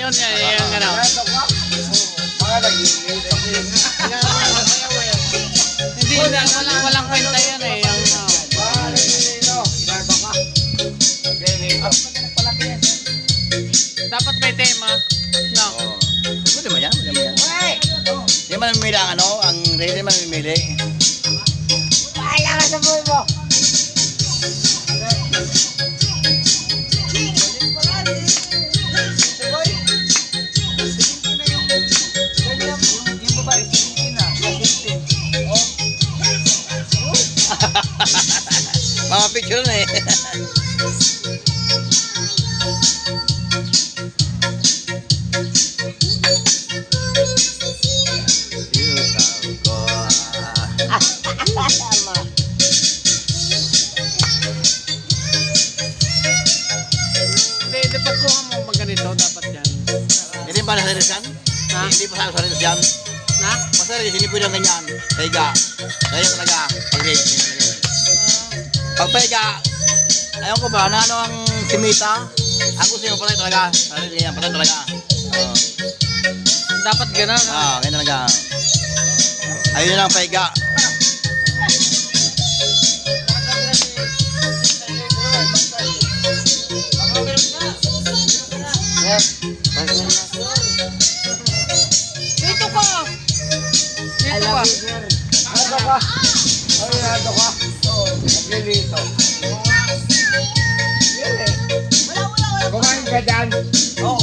Yun, gano'n. Hindi, walang kwenta yan eh. Dapat may tema. No. Pwede mo yan, pwede mo yan. Hindi man namimili ang ano, ang hindi man namimili. Bahala ka sa buhay mo. Mga picture na eh. Hindi pagkuha mo magganito, dapat yan. Hindi pa nasa rin yan? Ha? Hindi pa sa rin yan? Na? Basta rin, hindi pwede ang ganyan. Paiga. Kaya talaga. Pag paiga, ayaw ko ba na ano ang simita? Ang gusto nyo patay talaga. Patay talaga. Dapat gano'n. Ganyan talaga. Ayun lang paiga. Dito ka! Dito ka! Ano ka? Ano ka? Dito. Kumain ka dyan? Oo,